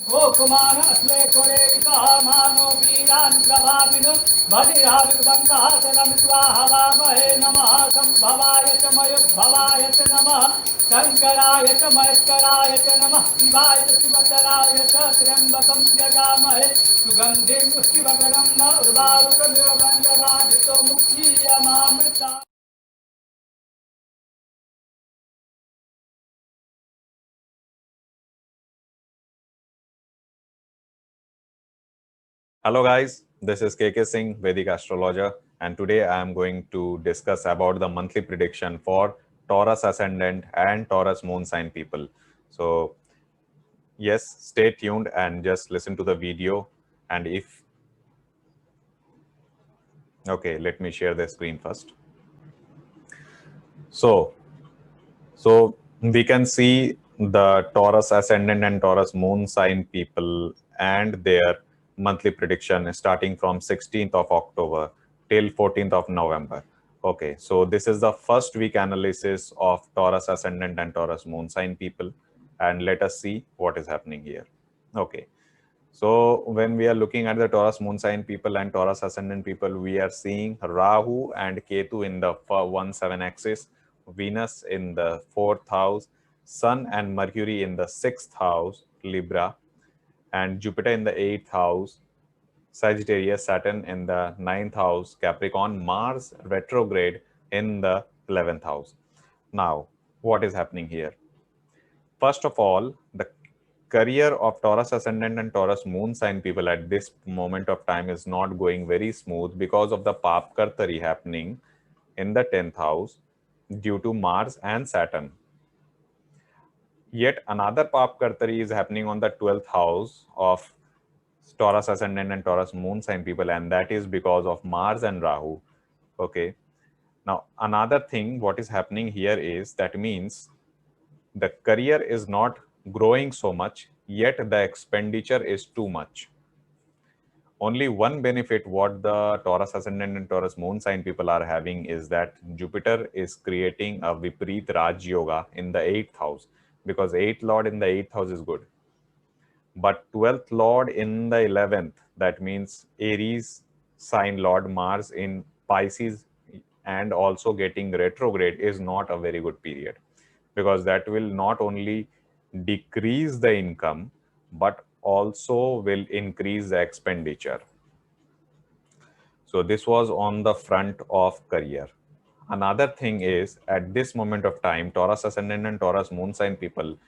गोकुमार अस्ले कोरे मानो वीरान् प्रभाविनो भजिराविर्वन्तः तनं स्वाहवामहे नमः संभवाय च मयुद्भवाय च नमः शङ्कराय च महेश्वराय च नमः शिवाय च शिवतराय च त्र्यम्बकं यजामहे सुगन्धिं पुष्टिवकरं उर्वारुकमिव वन्दनादितो मुक्तीयमामृता। Hello guys, this is KK Singh, Vedic astrologer, and today I am going to discuss about the monthly prediction for Taurus ascendant and Taurus moon sign people. So yes, stay tuned and just listen to the video. And if okay, let me share the screen first. So we can see the Taurus ascendant and Taurus moon sign people and their monthly prediction starting from 16th of October till 14th of November. Okay, so this is the first week analysis of Taurus ascendant and Taurus moon sign people, and let us see what is happening here. Okay, so when we are looking at the Taurus moon sign people and Taurus ascendant people, we are seeing Rahu and Ketu in the 1-7 axis, Venus in the 4th house, Sun and Mercury in the 6th house, Libra, and Jupiter in the 8th house, Sagittarius, Saturn in the 9th house, Capricorn, Mars retrograde in the 11th house. Now, what is happening here? First of all, the career of Taurus ascendant and Taurus moon sign people at this moment of time is not going very smooth because of the Papkartari happening in the 10th house due to Mars and Saturn. Yet another Papkartari is happening on the 12th house of Taurus ascendant and Taurus moon sign people, and that is because of Mars and Rahu. Okay. Now, another thing, what is happening here is that means the career is not growing so much, yet the expenditure is too much. Only one benefit what the Taurus ascendant and Taurus moon sign people are having is that Jupiter is creating a Viparit Raj Yoga in the 8th house, because 8th Lord in the 8th house is good. But 12th Lord in the 11th, that means Aries sign Lord Mars in Pisces and also getting retrograde is not a very good period, because that will not only decrease the income but also will increase the expenditure. So this was on the front of career. Another thing is, at this moment of time, Taurus ascendant and Taurus moon sign people,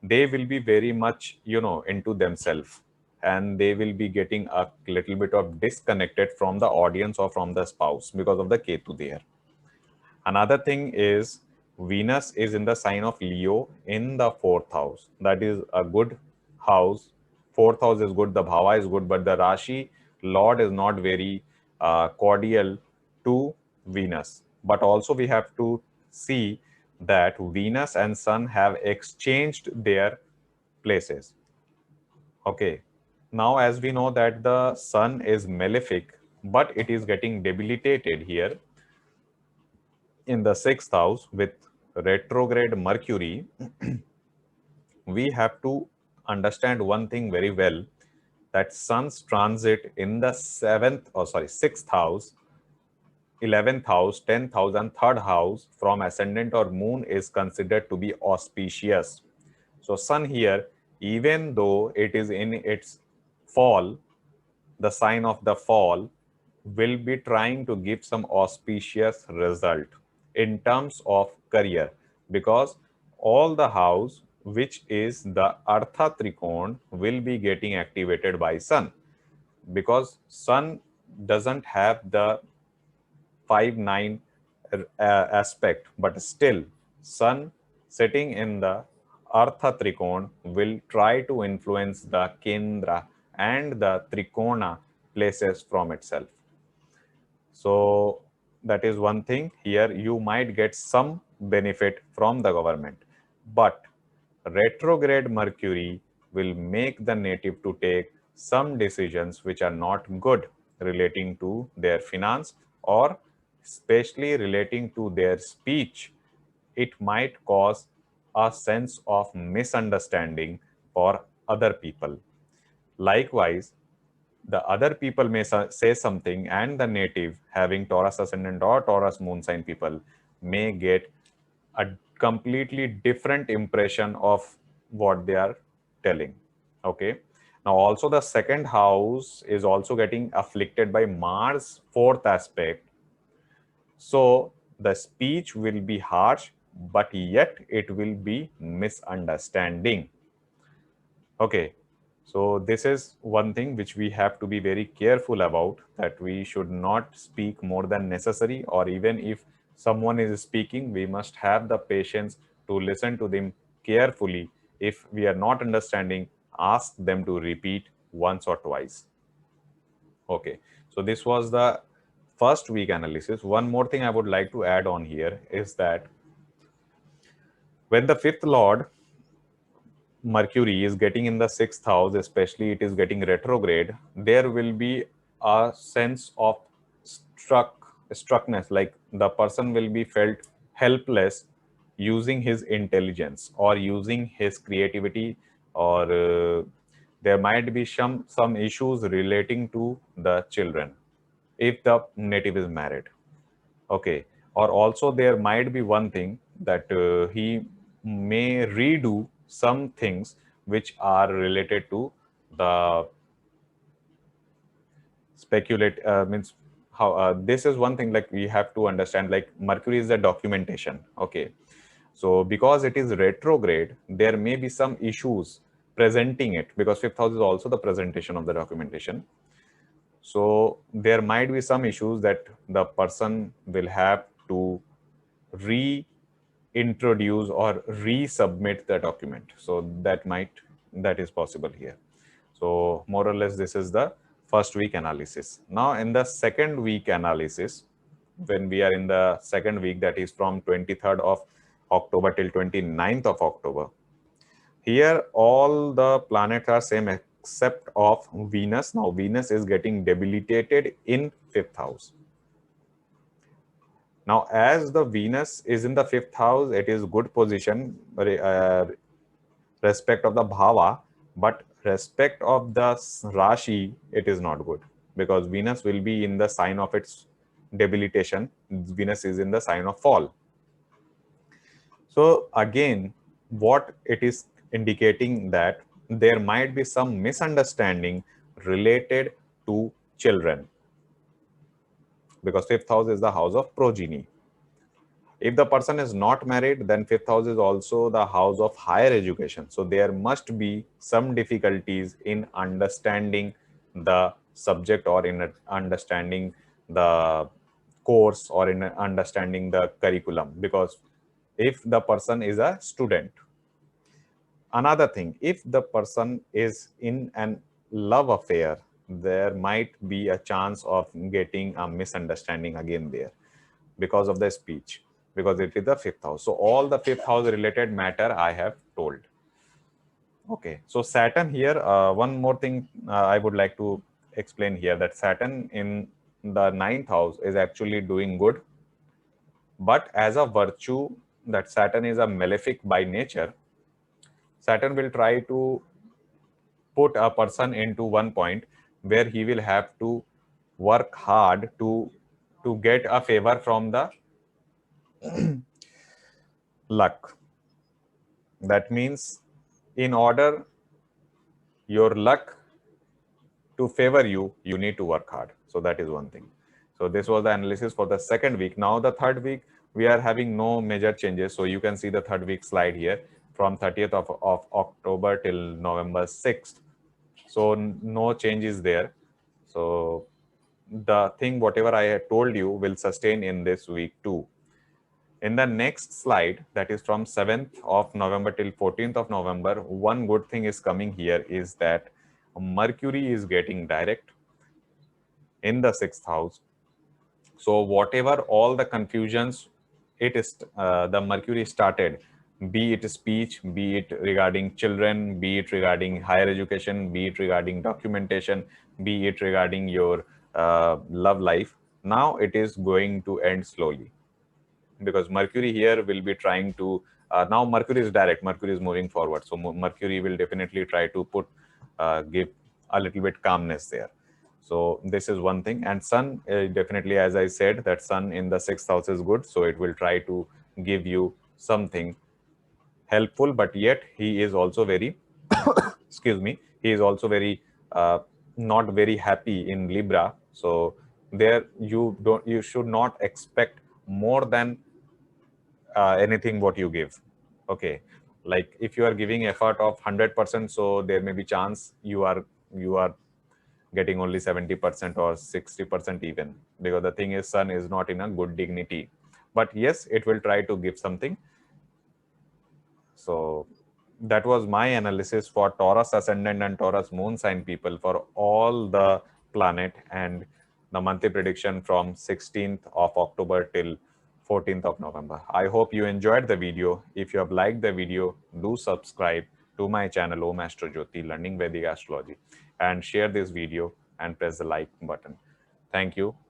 they will be very much, into themselves, and they will be getting a little bit of disconnected from the audience or from the spouse because of the Ketu there. Another thing is, Venus is in the sign of Leo in the 4th house. That is a good house. 4th house is good, the Bhava is good, but the Rashi Lord is not very cordial to Venus. But also we have to see that Venus and Sun have exchanged their places. Okay. Now, as we know that the Sun is malefic, but it is getting debilitated here in the 6th house with retrograde Mercury, we have to understand one thing very well, that Sun's transit in the 6th house, 11th house, 10th house, and 3rd house from ascendant or moon is considered to be auspicious. So, Sun here, even though it is in its fall, the sign of the fall, will be trying to give some auspicious result in terms of career, because all the house which is the Artha Trikon will be getting activated by Sun, because Sun doesn't have the 5-9 aspect, but still Sun sitting in the Artha Trikon will try to influence the Kendra and the Trikona places from itself. So that is one thing. Here you might get some benefit from the government, but retrograde Mercury will make the native to take some decisions which are not good relating to their finance, or especially relating to their speech. It might cause a sense of misunderstanding for other people. Likewise, the other people may say something, and the native having Taurus ascendant or Taurus moon sign people may get a completely different impression of what they are telling. Okay. Now, also the second house is also getting afflicted by Mars fourth aspect. So the speech will be harsh, but yet it will be misunderstanding. Okay. So this is one thing which we have to be very careful about, that we should not speak more than necessary, or even if someone is speaking, we must have the patience to listen to them carefully. If we are not understanding, ask them to repeat once or twice. Okay. So this was the first week analysis. One more thing I would like to add on here is that when the fifth lord Mercury is getting in the sixth house, especially it is getting retrograde, there will be a sense of struckness, like the person will be felt helpless using his intelligence or using his creativity, or there might be some issues relating to the children if the native is married. Okay. Or also there might be one thing that he may redo some things which are related to the speculate means how this is one thing, like we have to understand, like Mercury is the documentation. Okay. So because it is retrograde, there may be some issues presenting it, because fifth house is also the presentation of the documentation. So there might be some issues that the person will have to reintroduce or resubmit the document. So that is possible here. So more or less, this is the first week analysis. Now in the second week analysis, when we are in the second week, that is from 23rd of October till 29th of October, here all the planets are same except of Venus. Now Venus is getting debilitated in fifth house. Now, as the Venus is in the fifth house, it is good position, respect of the bhava, but respect of the Rashi, it is not good, because Venus will be in the sign of its debilitation. Venus is in the sign of fall. So again, what it is indicating, that there might be some misunderstanding related to children, because fifth house is the house of progeny. If the person is not married, then fifth house is also the house of higher education. So there must be some difficulties in understanding the subject, or in understanding the course, or in understanding the curriculum, because if the person is a student. Another thing, if the person is in an love affair, there might be a chance of getting a misunderstanding again there, because of the speech, because it is the fifth house. So all the fifth house related matter I have told. Okay. So Saturn here, one more thing I would like to explain here, that Saturn in the ninth house is actually doing good. But as a virtue that Saturn is a malefic by nature, Saturn will try to put a person into one point where he will have to work hard to get a favor from the luck. That means in order your luck to favor you, you need to work hard. So that is one thing. So this was the analysis for the second week. Now the third week, we are having no major changes. So you can see the third week slide here from 30th of October till November 6th. So no changes there. So the thing, whatever I had told you, will sustain in this week too. In the next slide, that is from 7th of November till 14th of November, one good thing is coming here is that Mercury is getting direct in the sixth house. So whatever all the confusions it is, the Mercury started, be it speech, be it regarding children, be it regarding higher education, be it regarding documentation, be it regarding your love life, now it is going to end slowly, because Mercury here will be trying to Now Mercury is direct, Mercury is moving forward, so Mercury will definitely try to give a little bit calmness there. So this is one thing. And Sun, definitely, as I said, that Sun in the 6th house is good, so it will try to give you something helpful, but yet he is also very excuse me, he is also very not very happy in Libra. So there you should not expect more than anything what you give. Okay, like if you are giving effort of 100%, so there may be chance you are getting only 70% or 60% even, because the thing is Sun is not in a good dignity. But yes, it will try to give something. So that was my analysis for Taurus ascendant and Taurus moon sign people for all the planet, and the monthly prediction from 16th of October till 14th of November. I hope you enjoyed the video. If you have liked the video, do subscribe to my channel Om Astro Jyoti Learning Vedic Astrology, and share this video and press the like button. Thank you.